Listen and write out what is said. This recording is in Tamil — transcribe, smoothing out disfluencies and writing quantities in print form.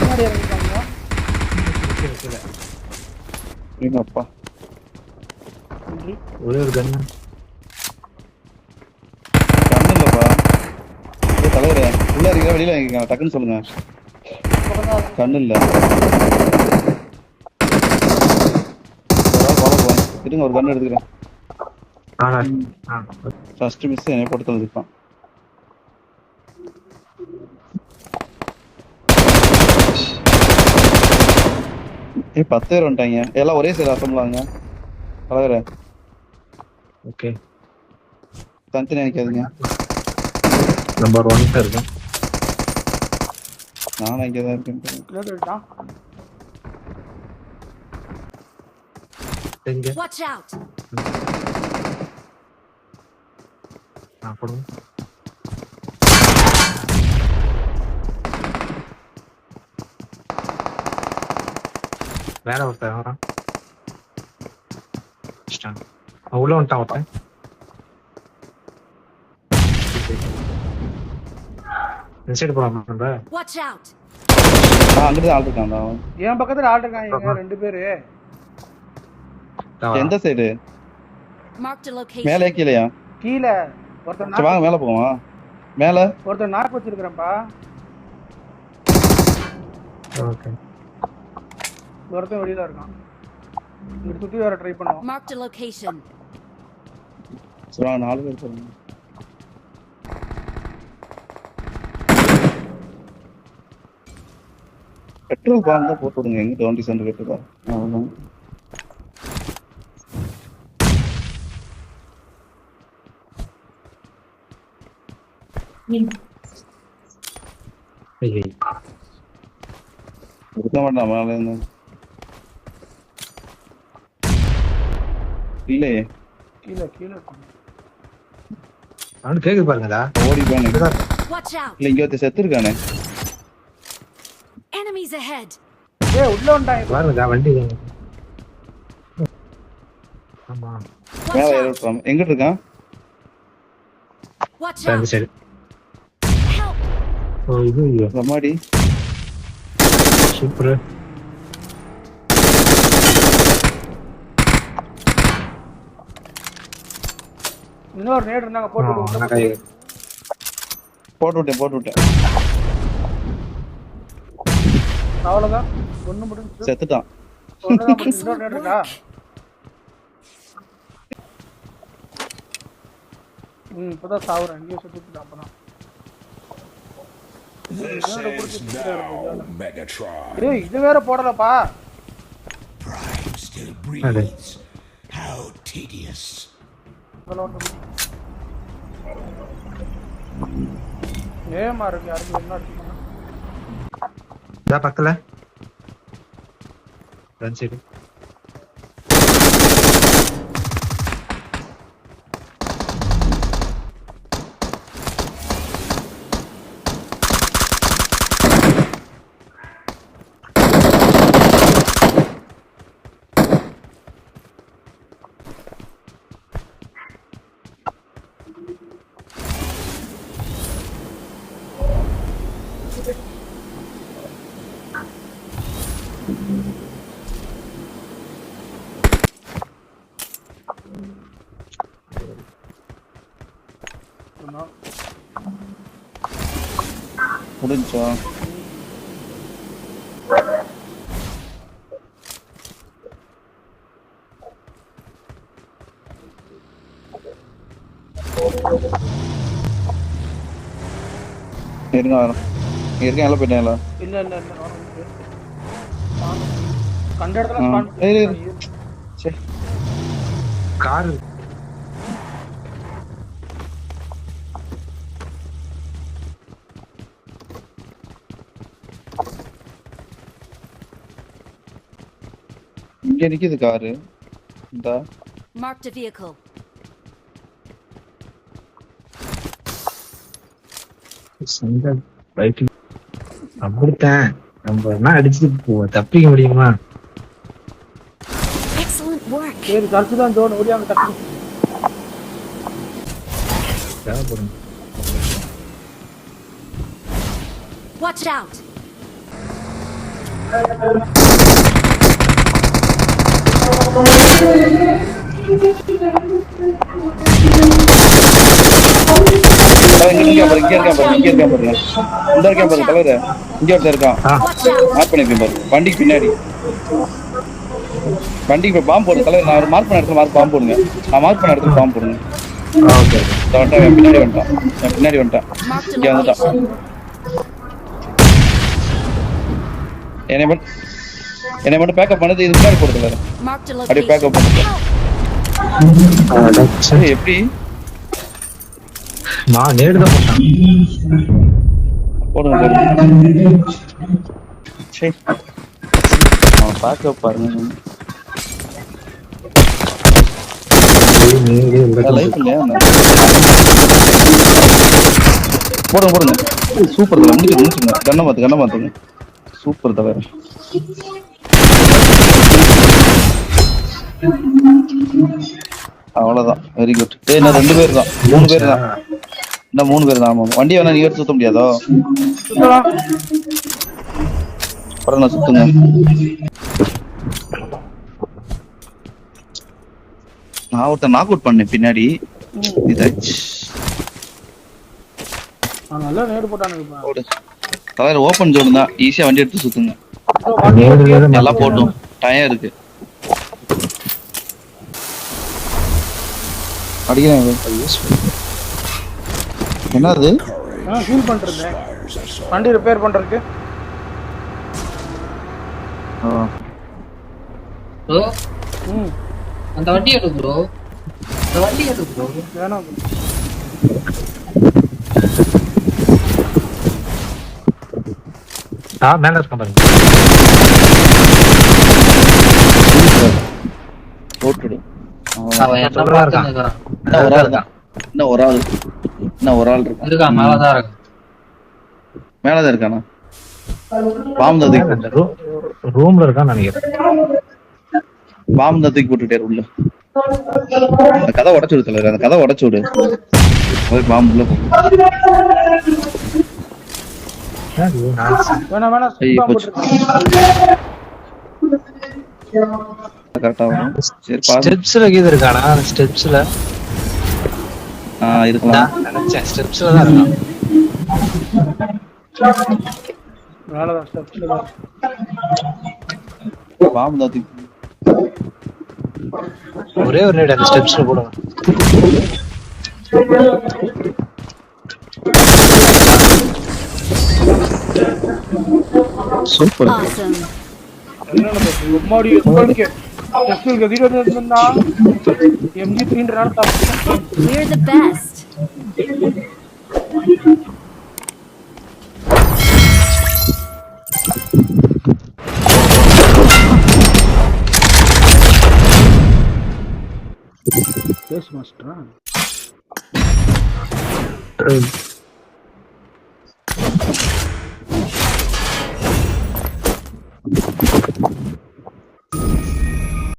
முன்னாடி இறங்கிட்டாங்க. எங்கப்பா ஒரே ஒரு கண்ணு கண்ணு இல்லப்பா. தலைவரே உள்ள இருக்கா வெளியில இருக்கீங்க டக்குன்னு சொல்லுங்க. கண்ணு இல்ல. ஃபாலோ போய் இருங்க ஒரு கண்ணு எடுத்துக்கிறேன். ஃபர்ஸ்ட் மிஸ் என்னை போட்டு தள்ளிருப்பான். ஏ 10 பேர் வந்துட்டாங்க. எல்லாம் ஒரே சைடு அசம்பலாங்க. தலைவரே ஓகே தனித்தனி நினைக்காதீங்க. நம்பர் 1 இருக்கேன். நானும் இங்கே தான் இருக்கேன். எங்க Watch out! போடுங்க. வேற ஒருத்தன் வரான். உள்ள வந்துட்டான் ஒருத்தன். இந்த சைடு போறான். Watch out! அங்கிட்டு ஆள் இருக்கான். என் பக்கத்துல ஆள் இருக்காங்க 2 பேரு. எந்த சைடு? Marked a location. மேலே கீழயா? கீழ ஒருத்தன் வாங்க மேலே போவோம். மேலே ஒருத்தன் நாக்கு வச்சிருக்கறப்பா. ஓகே ஒருத்தன் வெளியில இருக்கான். இங்க சுத்தி வர ட்ரை பண்ணுவோம். Marked a location. சரி 4 பேர் போறாங்க. பெட்ரோல் பாம்பு தான் போட்டு விடுங்க. எங்க 20 சென்ட் கேட்டுதா? அவ்வளவுதான். இருக்க மாட்டான் மேலே இருந்து. இல்லையே கீழ கீழ இருக்கான். அவனு கேக்குது பாருங்கடா. ஓடி போனே. Watch out! இல்ல இங்க ஒருத்தர் செத்து இருக்கானே. Enemies ahead! ஏய் உள்ள வந்துட்டான். பாருங்கடா வண்டி. ஆமா மேலே Watch ஏறி out! விட்டுறான். எங்கிட்டு இருக்கான்? Watch இந்த out! சைடு. Help! ஓ இது ரமாடி சூப்பர். இன்னொரு நேடு இருந்தாங்க போட்டு போட்டு விட்டேன். அவ்வளவுதான். ஒண்ணு முடிஞ்சு செத்துட்டான். இன்னொரு நேடு இருக்கா? இப்பதான் சாவுறேன். இங்கே சுத்திட்டு அப்பதான். ஏய் இது வேற போடலப்பா. Prime still breathes. How tedious. ஏமா இருக்கு யாருக்கு என்ன அடிக்கணும்? இதா பக்கல. Run side. முடிஞ்சா இருங்க வரோம். இருக்கேன் எல்லாம் போயிட்டேங்களா? இல்ல கண்ட இடத்துல ஸ்பான் பண்ணி. சரி கார் இங்க நிக்குது காரு. இந்த Marked a vehicle. சொந்த பைக் அப்படித்தான். நம்ம என்ன அடிச்சுட்டு தப்பிக்க முடியுமா? Excellent work. சரி கரெக்ட் தான் ஜோன் ஓடியாங்க டக்கு. தேவைப்படும். Watch out! இங்க இருக்கேன் பாருங்க. இந்த இருக்கேன் பாருங்க தலைவரு. இங்க ஒருத்தர் இருக்கான். Watch out! மார்க் பண்ணிருக்கேன் பாருங்க. வண்டிக்கு பின்னாடி. வண்டிக்கு போய் பாம்பு போடுங்க தலைவர். நான் மார்க் பண்ண இடத்துல பாம்பு போடுங்க. நான் மார்க் பண்ண இடத்துல பாம்பு போடுங்க. ஓகே என் பின்னாடி வந்துட்டான். Marked a இங்க வந்துட்டான். location. என்னை மட்டும் பேக்கப் பண்ணது இது பின்னாடி போடுறது தலைவர். Marked a அப்படியே location. பேக்கப் பண்ணுங்க. அடச்சே. எப்படி நான் நேடுதான் போட்டான். போடுங்க. சரி அவன் பேக்கப் பாருங்க. லைஃப் இல்லையா போடுங்க. சூப்பர் தலை. முடிச்சுங்க. கண்ணை மாத்துங்க. சூப்பர் தவிர அவ்வளவுதான். Very good. இன்னும் 2 பேர் தான். 3 பேர் தான். இன்னும் 3 பேர் தான். ஆமா வண்டி வேணா நீ எடுத்து சுத்த முடியாதோ? சுத்தலாம். அப்புறம் நான் சுத்துங்க. நான் ஒருத்தன் நாக் அவுட் பண்ணேன் பின்னாடி. இதாச்சு. நான் நல்லா நேடு போட்டானுங்க. தலைவர் ஓப்பன் ஜோன் தான். ஈஸியா வண்டி எடுத்து சுத்துங்க. எல்லாம் போட்டும். டயம் இருக்கு. அடிக்கிறேன். என்னது? ஃபீல் பண்றேன். வண்டி ரிப்பேர் பண்றதுக்கு. ப்ரோ அந்த வண்டி எடு ப்ரோ. அந்த வண்டி எடு ப்ரோ. வேணாம். மேல இருக்கான் பாருங்க. போட்டுடு. அவன் என்ன பார்த்துக்கிறான். இன்னும் ஒரு ஆள் இருக்கான். இருக்கான் மேலதான் இருக்கு. மேலதான் இருக்கானா? பாம்பு தூக்கி ரூம்ல இருக்கான்னு நினைக்கிறேன். பாம்பு தூக்கி போட்டுட்டே உள்ள. அந்த கதை உடச்சு விடு தலைவர். அந்த கதை உடச்சு விடு. பாம்பு உள்ள போகும். வேணாம். கரெக்டா வரும். சரி பாரு. ஸ்டெப்ஸ்ல கீது இருக்கானா? ஸ்டெப்ஸ்ல இருக்கலாம். நினைச்சேன் ஸ்டெப்ஸ்ல தான் இருக்கான். வேலைதான் ஸ்டெப்ஸ்ல தான். பாம்பு தூக்கி ஒரே ஒரு நேடு அந்த ஸ்டெப்ஸ்ல போடுங்க. சூப்பர். Awesome. உம்மாடி எஸ்போன்கே டெஸ்டில் கதிர இருந்தா MG3 ன்றனால தப்பு. We're the best. Yes, master.